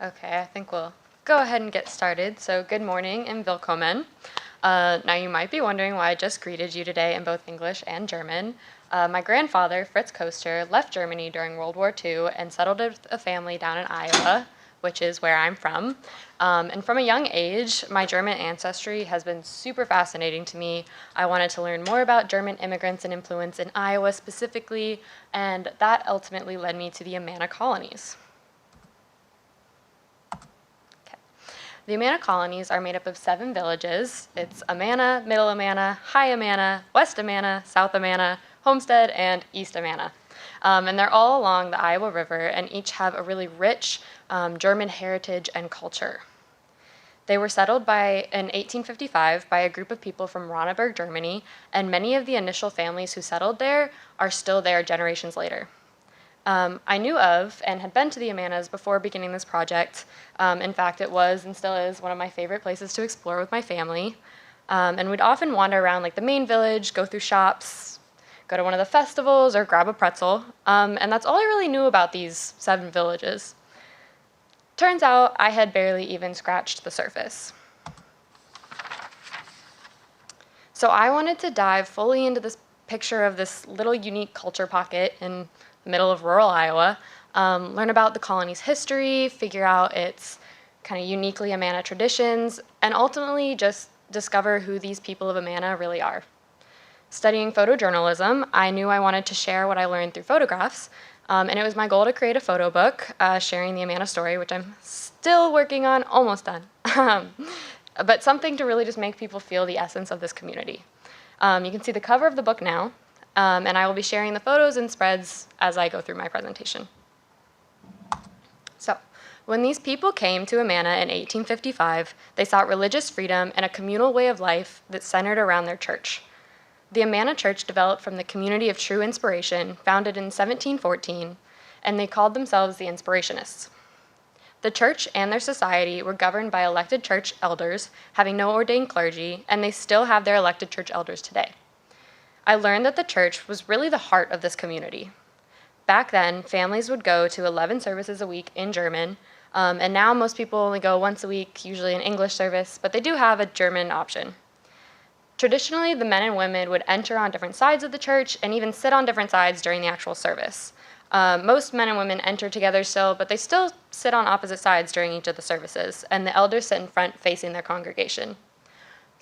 Okay, I think we'll go ahead and get started. So good morning and willkommen. Now you might be wondering why I just greeted you today in both English and German. My grandfather, Fritz Coester, left Germany during World War II and settled with a family down in Iowa, which is where I'm from. And from a young age, my German ancestry has been super fascinating to me. I wanted to learn more about German immigrants and influence in Iowa specifically, and that ultimately led me to the Amana colonies. The Amana colonies are made up of 7 villages. It's Amana, Middle Amana, High Amana, West Amana, South Amana, Homestead, and East Amana. And they're all along the Iowa River and each have a really rich German heritage and culture. They were settled in 1855 by a group of people from Ronneburg, Germany, and many of the initial families who settled there are still there generations later. I knew of and had been to the Amanas before beginning this project. In fact, it was and still is one of my favorite places to explore with my family. And we'd often wander around like the main village, go through shops, go to one of the festivals, or grab a pretzel. And that's all I really knew about these 7 villages. Turns out I had barely even scratched the surface. So I wanted to dive fully into this picture of this little unique culture pocket in the middle of rural Iowa, learn about the colony's history, figure out its kind of uniquely Amana traditions, and ultimately just discover who these people of Amana really are. Studying photojournalism, I knew I wanted to share what I learned through photographs, and it was my goal to create a photo book sharing the Amana story, which I'm still working on, almost done, but something to really just make people feel the essence of this community. You can see the cover of the book now. And I will be sharing the photos and spreads as I go through my presentation. So, when these people came to Amana in 1855, they sought religious freedom and a communal way of life that centered around their church. The Amana Church developed from the Community of True Inspiration, founded in 1714, and they called themselves the Inspirationists. The church and their society were governed by elected church elders, having no ordained clergy, and they still have their elected church elders today. I learned that the church was really the heart of this community. Back then, families would go to 11 services a week in German, and now most people only go once a week, usually an English service, but they do have a German option. Traditionally, the men and women would enter on different sides of the church and even sit on different sides during the actual service. Most men and women enter together still, but they still sit on opposite sides during each of the services, and the elders sit in front facing their congregation.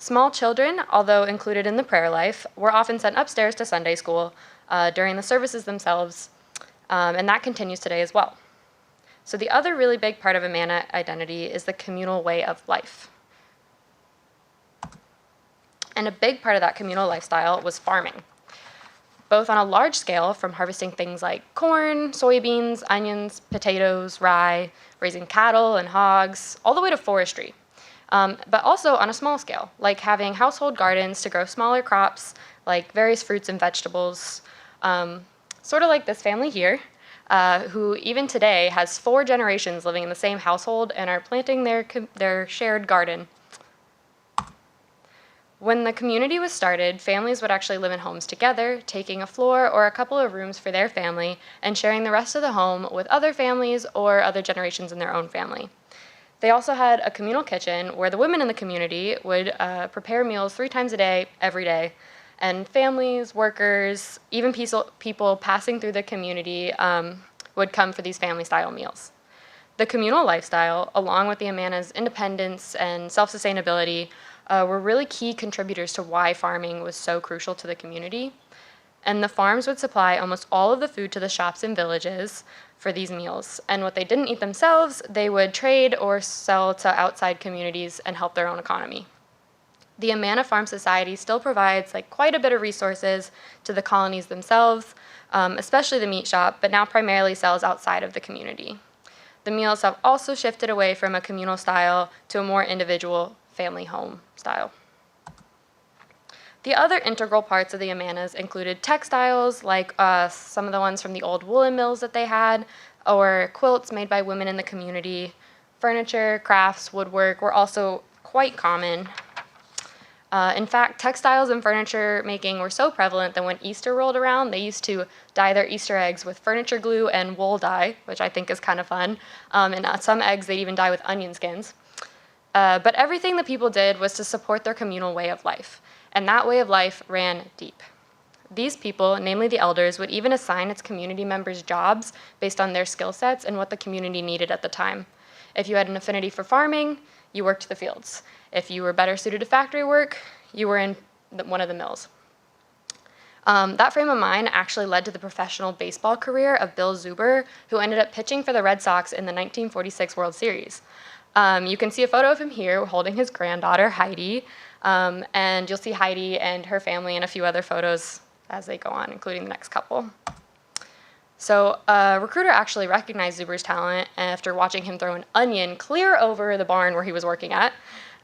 Small children, although included in the prayer life, were often sent upstairs to Sunday school during the services themselves, and that continues today as well. So the other really big part of Amana identity is the communal way of life. And a big part of that communal lifestyle was farming, both on a large scale from harvesting things like corn, soybeans, onions, potatoes, rye, raising cattle and hogs, all the way to forestry. But also on a small scale, like having household gardens to grow smaller crops, like various fruits and vegetables, sort of like this family here, who even today has 4 generations living in the same household and are planting their shared garden. When the community was started, families would actually live in homes together, taking a floor or a couple of rooms for their family and sharing the rest of the home with other families or other generations in their own family. They also had a communal kitchen where the women in the community would prepare meals 3 times a day, every day. And families, workers, even people passing through the community would come for these family-style meals. The communal lifestyle, along with the Amana's independence and self-sustainability, were really key contributors to why farming was so crucial to the community. And the farms would supply almost all of the food to the shops and villages for these meals. And what they didn't eat themselves, they would trade or sell to outside communities and help their own economy. The Amana Farm Society still provides quite a bit of resources to the colonies themselves, especially the meat shop, but now primarily sells outside of the community. The meals have also shifted away from a communal style to a more individual family home style. The other integral parts of the Amanas included textiles, like some of the ones from the old woolen mills that they had, or quilts made by women in the community. Furniture, crafts, woodwork were also quite common. In fact, textiles and furniture making were so prevalent that when Easter rolled around, they used to dye their Easter eggs with furniture glue and wool dye, which I think is kind of fun. And some eggs they'd even dye with onion skins. But everything the people did was to support their communal way of life, and that way of life ran deep. These people, namely the elders, would even assign its community members jobs based on their skill sets and what the community needed at the time. If you had an affinity for farming, you worked the fields. If you were better suited to factory work, you were in one of the mills. That frame of mind actually led to the professional baseball career of Bill Zuber, who ended up pitching for the Red Sox in the 1946 World Series. You can see a photo of him here holding his granddaughter, Heidi, and you'll see Heidi and her family in a few other photos as they go on, including the next couple. So a recruiter actually recognized Zuber's talent after watching him throw an onion clear over the barn where he was working at.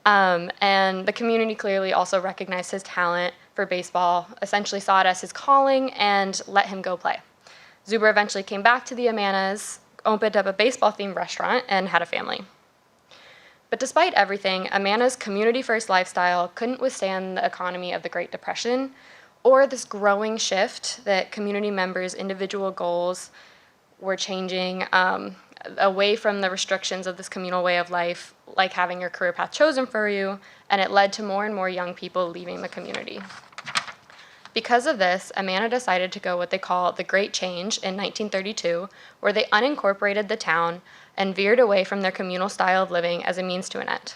And the community clearly also recognized his talent for baseball, essentially saw it as his calling, and let him go play. Zuber eventually came back to the Amanas, opened up a baseball-themed restaurant, and had a family. But despite everything, Amana's community-first lifestyle couldn't withstand the economy of the Great Depression, or this growing shift that community members' individual goals were changing away from the restrictions of this communal way of life, like having your career path chosen for you, and it led to more and more young people leaving the community. Because of this, Amana decided to go what they call the Great Change in 1932, where they unincorporated the town and veered away from their communal style of living as a means to an end.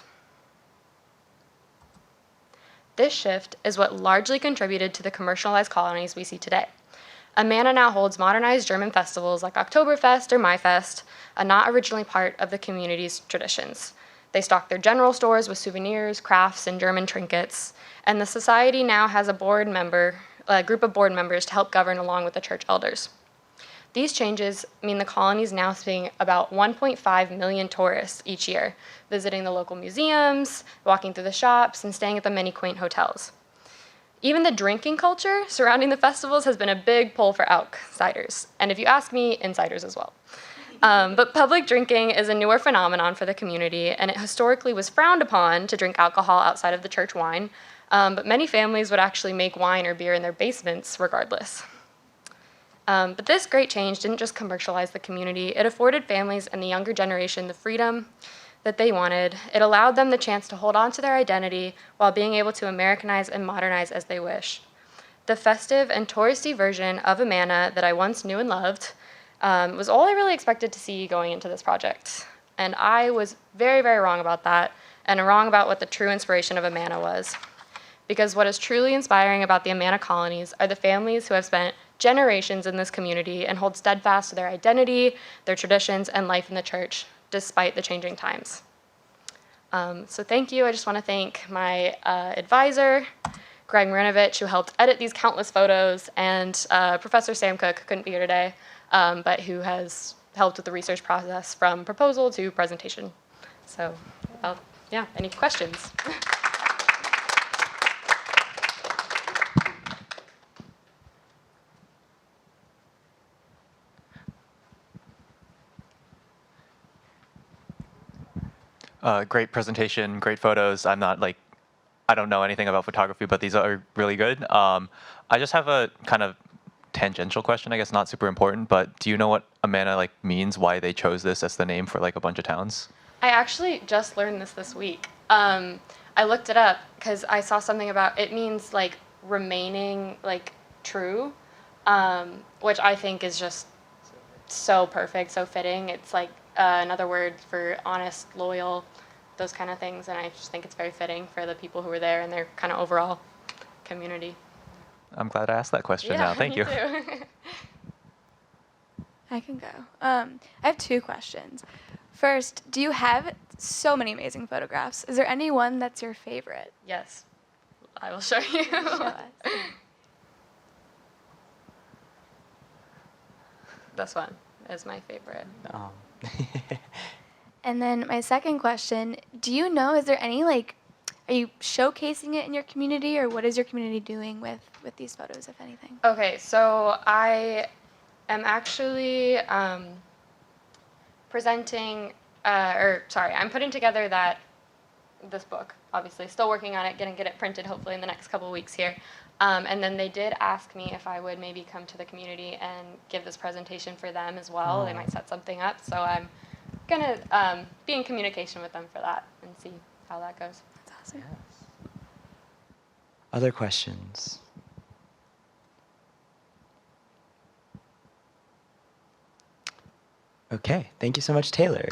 This shift is what largely contributed to the commercialized colonies we see today. Amana now holds modernized German festivals like Oktoberfest or Maifest, not originally part of the community's traditions. They stock their general stores with souvenirs, crafts, and German trinkets, and the society now has a group of board members to help govern along with the church elders. These changes mean the colony is now seeing about 1.5 million tourists each year, visiting the local museums, walking through the shops, and staying at the many quaint hotels. Even the drinking culture surrounding the festivals has been a big pull for outsiders, and if you ask me, insiders as well. But public drinking is a newer phenomenon for the community, and it historically was frowned upon to drink alcohol outside of the church wine, but many families would actually make wine or beer in their basements regardless. But this great change didn't just commercialize the community, it afforded families and the younger generation the freedom that they wanted. It allowed them the chance to hold on to their identity while being able to Americanize and modernize as they wish. The festive and touristy version of Amana that I once knew and loved was all I really expected to see going into this project. And I was very, very wrong about that, and wrong about what the true inspiration of Amana was. Because what is truly inspiring about the Amana colonies are the families who have spent generations in this community and hold steadfast to their identity, their traditions, and life in the church, despite the changing times. So thank you. I just want to thank my advisor, Greg Marinovich, who helped edit these countless photos, and Professor Sam Cook, who couldn't be here today, but who has helped with the research process from proposal to presentation. So, yeah, any questions? Great presentation, great photos. I don't know anything about photography, but these are really good. I just have a kind of tangential question, I guess not super important, but do you know what Amana means, why they chose this as the name for a bunch of towns? I actually just learned this week. I looked it up because I saw something about it means remaining true, which I think is just so perfect, so fitting. It's another word for honest, loyal, those kind of things, and I just think it's very fitting for the people who were there and their kind of overall community. I'm glad I asked that question now. Thank you. Too. I can go. I have two questions. First, do you have so many amazing photographs? Is there any one that's your favorite? Yes, I will show you. Show us. This one is my favorite. And then my second question, do you know, is there any are you showcasing it in your community, or what is your community doing with these photos, if anything? Okay, so I am actually I'm putting together that this book, obviously. Still working on it, gonna get it printed hopefully in the next couple of weeks here. And then they did ask me if I would maybe come to the community and give this presentation for them as well. They might set something up. So I'm gonna be in communication with them for that and see how that goes. That's awesome. Yes. Other questions? Okay, thank you so much, Taylor.